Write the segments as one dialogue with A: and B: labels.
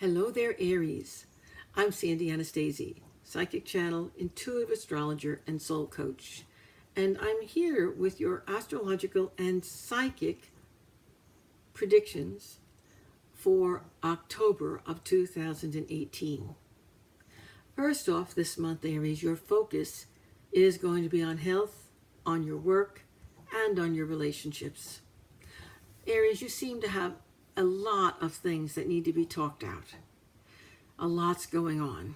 A: Hello there, Aries. I'm Sandy Anastasi, psychic channel, intuitive astrologer, and soul coach. And I'm here with your astrological and psychic predictions for October of 2018. First off, this month, Aries, your focus is going to be on health, on your work, and on your relationships. Aries, you seem to have a lot of things that need to be talked out. A lot's going on.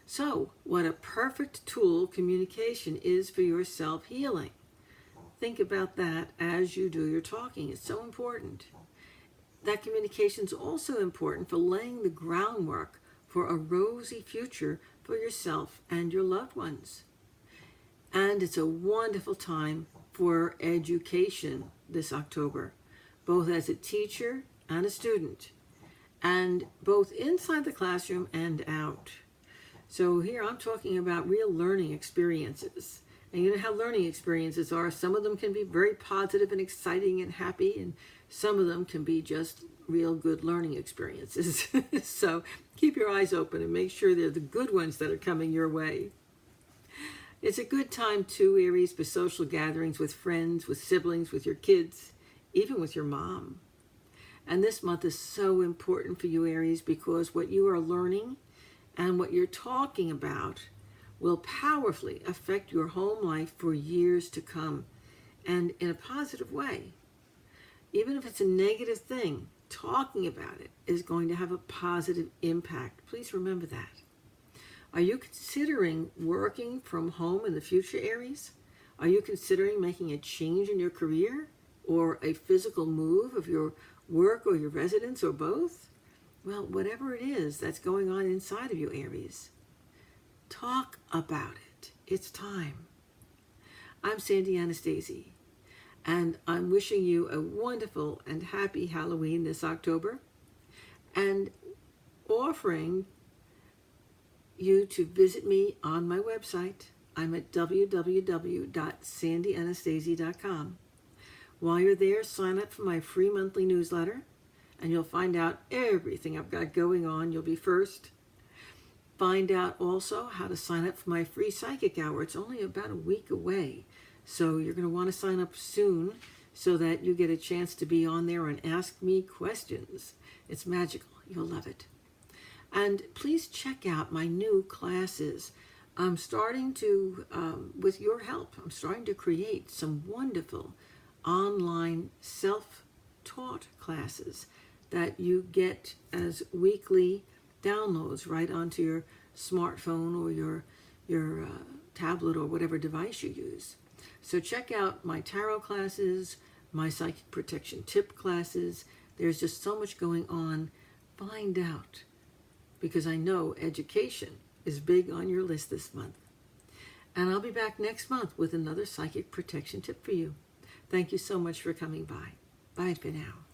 A: So, what a perfect tool communication is for your self-healing. Think about that as you do your talking. It's so important. That communication is also important for laying the groundwork for a rosy future for yourself and your loved ones. And it's a wonderful time for education this October, both as a teacher and a student, and both inside the classroom and out. So here I'm talking about real learning experiences. And you know how learning experiences are. Some of them can be very positive and exciting and happy, and some of them can be just real good learning experiences. So keep your eyes open and make sure they're the good ones that are coming your way. It's a good time too, Aries, for social gatherings with friends, with siblings, with your kids, even with your mom. And this month is so important for you, Aries, because what you are learning and what you're talking about will powerfully affect your home life for years to come, and in a positive way. Even if it's a negative thing, talking about it is going to have a positive impact. Please remember that. Are you considering working from home in the future, Aries? Are you considering making a change in your career or a physical move of your work or your residence or both? Well, whatever it is that's going on inside of you, Aries, talk about it. It's time. I'm Sandy Anastasi, and I'm wishing you a wonderful and happy Halloween this October, and offering you to visit me on my website. I'm at www.sandyanastasi.com. While you're there, sign up for my free monthly newsletter, and you'll find out everything I've got going on. You'll be first. Find out also how to sign up for my free psychic hour. It's only about a week away, so you're going to want to sign up soon so that you get a chance to be on there and ask me questions. It's magical. You'll love it. And please check out my new classes. I'm starting to, with your help, I'm starting to create some wonderful online self-taught classes that you get as weekly downloads right onto your smartphone or your tablet or whatever device you use. So check out my tarot classes, my psychic protection tip classes. There's just so much going on. Find out, because I know education is big on your list this month. And I'll be back next month with another psychic protection tip for you. Thank you so much for coming by. Bye for now.